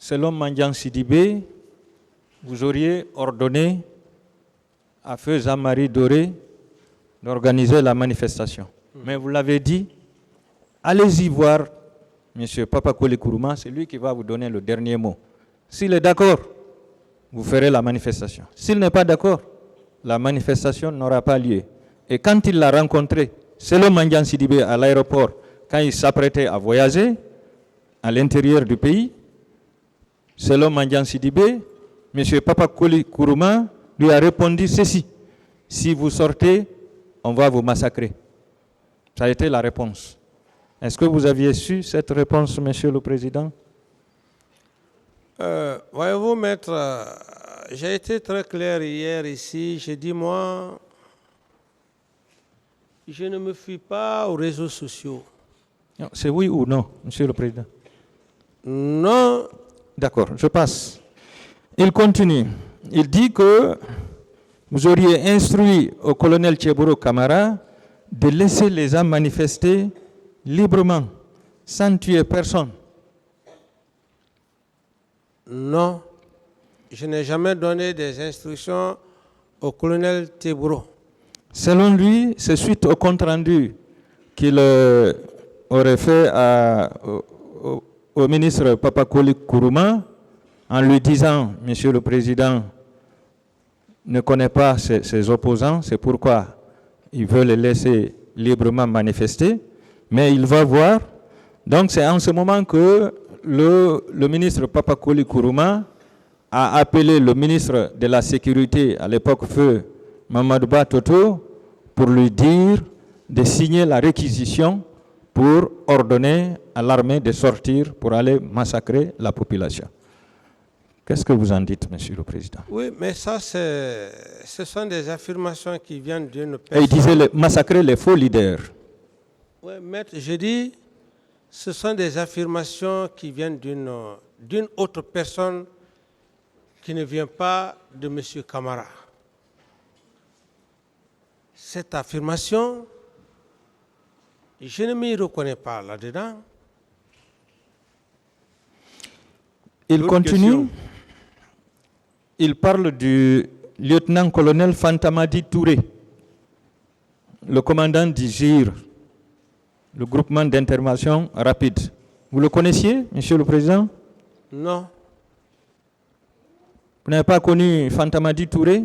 selon Mandiang Sidibé, vous auriez ordonné à feu Jean-Marie Doré d'organiser la manifestation. Mais vous l'avez dit, allez-y voir M. Papakoli Kourouma, c'est lui qui va vous donner le dernier mot. S'il est d'accord, vous ferez la manifestation. S'il n'est pas d'accord, la manifestation n'aura pas lieu. Et quand il l'a rencontré, selon Mandiang Sidibé à l'aéroport, quand il s'apprêtait à voyager à l'intérieur du pays, selon Mandiang Sidibé, M. Papakoli Kourouma lui a répondu ceci: si vous sortez, on va vous massacrer. Ça a été la réponse. Est-ce que vous aviez su cette réponse, Monsieur le Président? Voyez-vous, maître, j'ai été très clair hier ici. J'ai dit, moi, je ne me fie pas aux réseaux sociaux. C'est oui ou non, Monsieur le Président? Non. D'accord, je passe. Il continue. Il dit que vous auriez instruit au colonel Tchebourou Kamara de laisser les gens manifester librement, sans tuer personne. Non, je n'ai jamais donné des instructions au colonel Tchebourou. Selon lui, c'est suite au compte-rendu qu'il aurait fait au ministre Papakoli Kourouma en lui disant: Monsieur le Président ne connaît pas ses opposants, c'est pourquoi il veut les laisser librement manifester, mais il va voir. Donc c'est en ce moment que le ministre Papakoli Kourouma a appelé le ministre de la Sécurité, à l'époque feu Mamadou Ba Toto, pour lui dire de signer la réquisition pour ordonner à l'armée de sortir pour aller massacrer la population. Qu'est-ce que vous en dites, Monsieur le Président? Oui, mais ça, ce sont des affirmations qui viennent d'une personne. Et il disait massacrer les faux leaders. Oui, maître, je dis, ce sont des affirmations qui viennent d'une autre personne qui ne vient pas de M. Kamara. Cette affirmation, je ne m'y reconnais pas là-dedans. Il continue. Il parle du lieutenant-colonel Fantamadi Touré, le commandant du GIR, le groupement d'intervention rapide. Vous le connaissiez, Monsieur le Président? Non. Vous n'avez pas connu Fantamadi Touré?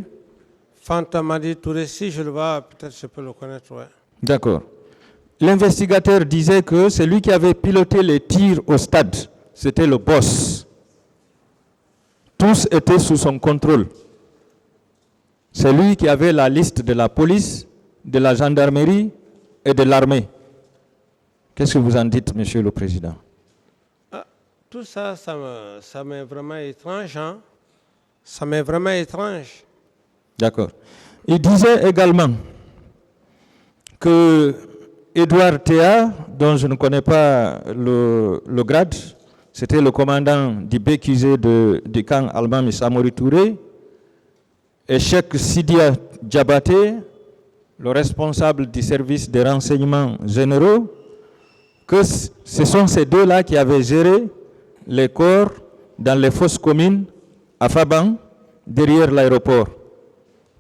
Fantamadi Touré, si je le vois, peut-être je peux le connaître, ouais. D'accord. L'investigateur disait que c'est lui qui avait piloté les tirs au stade. C'était le boss. Tous étaient sous son contrôle. C'est lui qui avait la liste de la police, de la gendarmerie et de l'armée. Qu'est-ce que vous en dites, Monsieur le Président? Tout ça, ça m'est vraiment étrange. Hein? Ça m'est vraiment étrange. D'accord. Il disait également que Edouard Théa, dont je ne connais pas le grade, c'était le commandant du BQZ du camp Almami Samori Touré, et Cheikh Sidia Diabaté, le responsable du service des renseignements généraux, que ce sont ces deux-là qui avaient géré les corps dans les fosses communes à Faban, derrière l'aéroport.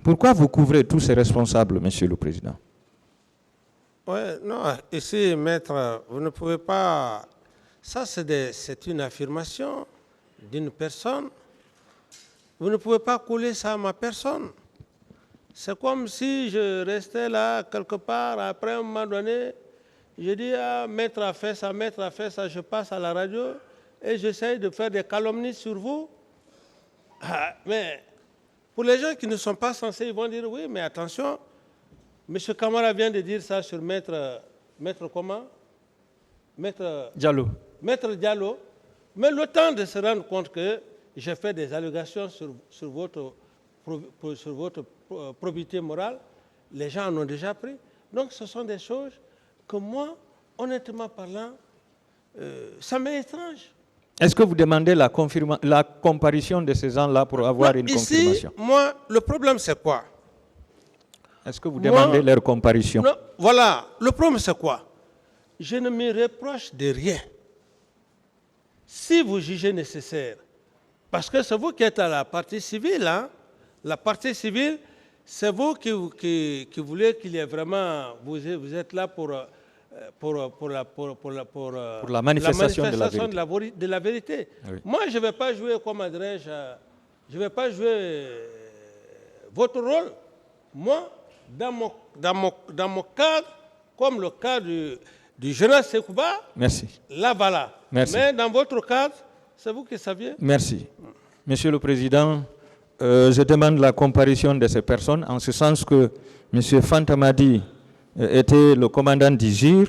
Pourquoi vous couvrez tous ces responsables, Monsieur le Président? Oui, non, ici, maître, vous ne pouvez pas... Ça, c'est une affirmation d'une personne. Vous ne pouvez pas coller ça à ma personne. C'est comme si je restais là, quelque part, après un moment donné, je dis, ah, maître a fait ça, je passe à la radio et j'essaye de faire des calomnies sur vous. Ah, mais pour les gens qui ne sont pas censés, ils vont dire, oui, mais attention, M. Kamara vient de dire ça sur maître comment? Maître Diallo. Maître Diallo, mais le temps de se rendre compte que j'ai fait des allégations sur votre probité morale, les gens en ont déjà pris. Donc ce sont des choses que moi, honnêtement parlant, ça m'est étrange. Est-ce que vous demandez la comparution de ces gens-là pour avoir une confirmation? Moi, le problème c'est quoi? Est-ce que vous demandez leur comparution? Voilà, le problème c'est quoi? Je ne me reproche de rien. Si vous jugez nécessaire Parce que c'est vous qui êtes à la partie civile. Hein? La partie civile, c'est vous qui voulez qu'il y ait vraiment... Vous êtes là pour la manifestation de la vérité. Oui. Moi, je ne vais pas jouer, comment dirais-je, je ne vais pas jouer votre rôle. Moi, dans mon cadre, comme le cadre du général Sekouba, Merci. là, voilà. Merci. Mais dans votre cadre, c'est vous qui saviez. Merci. Monsieur le Président, je demande la comparution de ces personnes, en ce sens que M. Fantamadi était le commandant du GIR,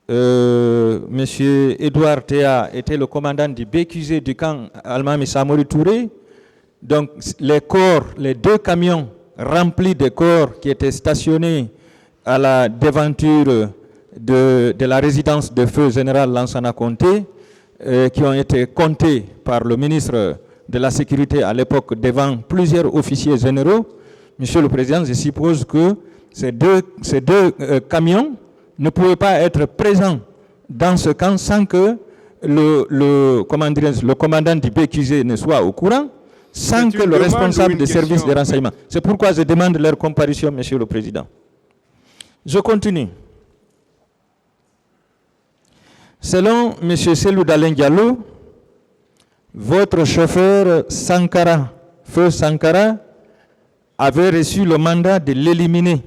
M. Edouard Théa était le commandant du BQZ du camp Almami Samori Touré. Donc les deux camions remplis de corps qui étaient stationnés à la devanture de la résidence de feu général Lansana Conté, qui ont été comptés par le ministre de la Sécurité à l'époque devant plusieurs officiers généraux. Monsieur le Président, je suppose que ces deux camions ne pouvaient pas être présents dans ce camp sans que le commandant du BQZ ne soit au courant, sans que le responsable des services de renseignement. C'est pourquoi je demande leur comparution, Monsieur le Président. Je continue. Selon M. Selou Dalen Diallo, votre chauffeur Sankara, Feu Sankara, avait reçu le mandat de l'éliminer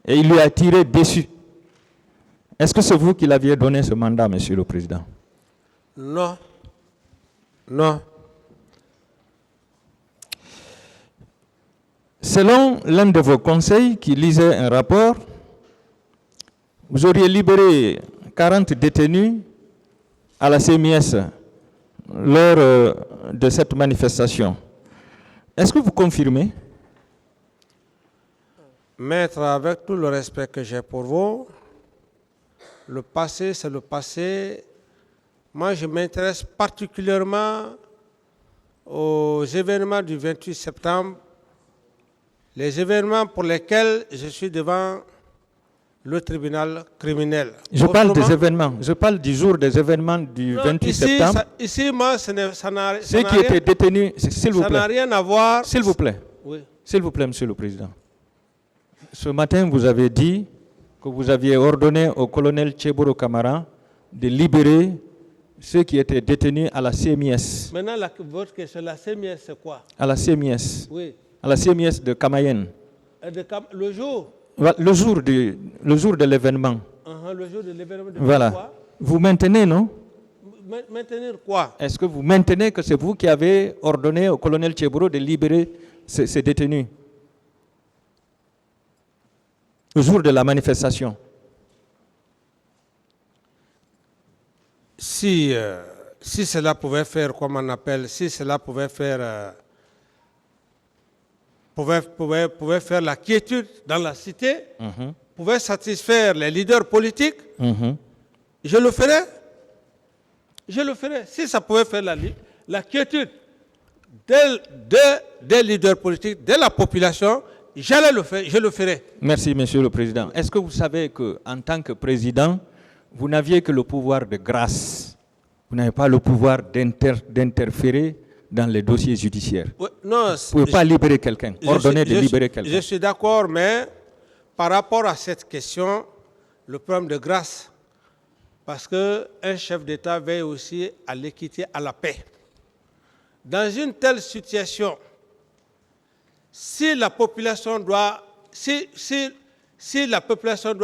et il lui a tiré dessus. Est-ce que c'est vous qui l'aviez donné ce mandat, Monsieur le Président? Non. Non. Selon l'un de vos conseils qui lisait un rapport, vous auriez libéré 40 détenus à la CMS lors de cette manifestation. Est-ce que vous confirmez? Maître, avec tout le respect que j'ai pour vous, le passé, c'est le passé. Moi, je m'intéresse particulièrement aux événements du 28 septembre, les événements pour lesquels je suis devant le tribunal criminel. Je parle des événements, je parle du jour des événements du 28 septembre. Ici, moi, ça n'a Ceux qui étaient détenus, s'il vous plaît. Ça n'a rien à voir. S'il vous plaît. Oui. S'il vous plaît, Monsieur le Président. Ce matin, vous avez dit que vous aviez ordonné au colonel Tchéboro Kamara de libérer ceux qui étaient détenus à la CMS. Maintenant, votre question, la CMS, c'est quoi? À la CMS. Oui. À la CMS de Kamayen. Le jour? Le jour de l'événement. Le jour de l'événement. Voilà. Quoi? Vous maintenez, non? Maintenir quoi? Est-ce que vous maintenez que c'est vous qui avez ordonné au colonel Tchéboro de libérer ces détenus? Le jour de la manifestation. Si cela pouvait faire, comme on appelle, si cela pouvait faire, pouvait faire la quiétude dans la cité, pouvait satisfaire les leaders politiques, je le ferais. Je le ferais. Si ça pouvait faire la quiétude des leaders politiques, de la population, j'allais le faire, je le ferai. Merci, Monsieur le Président. Est-ce que vous savez qu'en tant que président, vous n'aviez que le pouvoir de grâce? Vous n'avez pas le pouvoir d'interférer dans les dossiers judiciaires. Oui, non, vous ne pouvez pas libérer quelqu'un, ordonner de libérer quelqu'un. Je suis d'accord, mais par rapport à cette question, le problème de grâce, parce qu'un chef d'État veille aussi à l'équité, à la paix. Dans une telle situation, si la population doit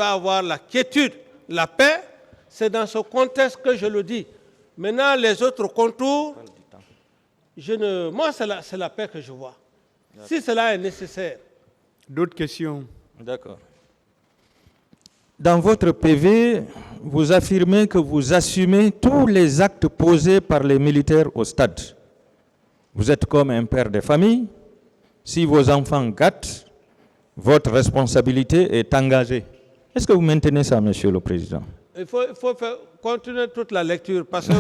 avoir la quiétude, la paix, c'est dans ce contexte que je le dis. Maintenant, les autres contours, moi, c'est la paix que je vois. Si cela est nécessaire. D'autres questions? D'accord. Dans votre PV, vous affirmez que vous assumez tous les actes posés par les militaires au stade. Vous êtes comme un père de famille. Si vos enfants gâtent, votre responsabilité est engagée. Est-ce que vous maintenez ça, Monsieur le Président? Il faut continuer toute la lecture parce que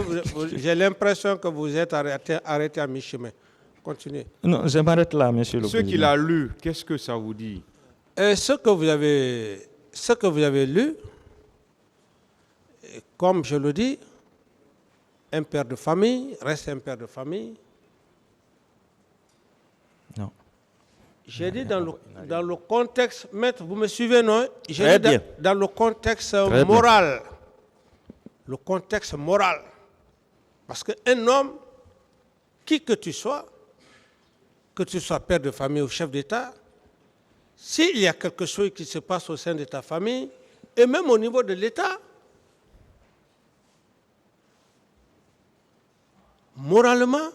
j'ai l'impression que vous êtes arrêté à mi-chemin. Continuez. Non, je m'arrête là, Monsieur le Président. Ce qu'il a lu, qu'est-ce que ça vous dit? Ce que vous avez lu, comme je le dis, un père de famille reste un père de famille. J'ai dit dans le contexte, maître, vous me suivez, non? J'ai Très dit bien. dans le contexte Très bien. moral. Le contexte moral. Parce qu'un homme, qui que tu sois père de famille ou chef d'État, s'il y a quelque chose qui se passe au sein de ta famille, et même au niveau de l'État, moralement,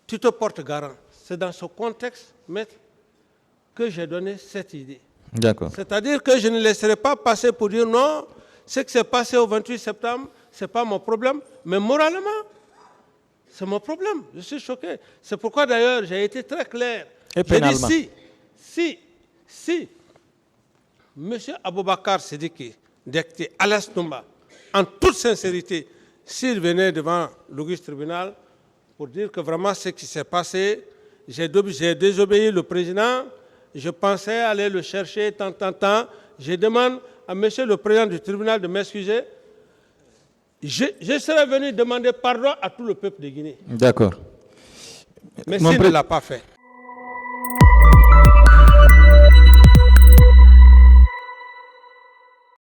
tu te portes garant. C'est dans ce contexte, maître, que j'ai donné cette idée. D'accord. C'est-à-dire que je ne laisserai pas passer pour dire non, ce qui s'est passé au 28 septembre, ce n'est pas mon problème, mais moralement, c'est mon problème. Je suis choqué. C'est pourquoi d'ailleurs j'ai été très clair. Et J'ai pénalement. dit si M. Aboubakar Sidiki, député Alas Toumba, en toute sincérité, s'il venait devant l'Auguste tribunal pour dire que vraiment ce qui s'est passé, j'ai désobéi le président, je pensais aller le chercher tant. Je demande à M. le président du tribunal de m'excuser. Je serais venu demander pardon à tout le peuple de Guinée. D'accord. Mais Mon s'il pré- ne l'a pas fait.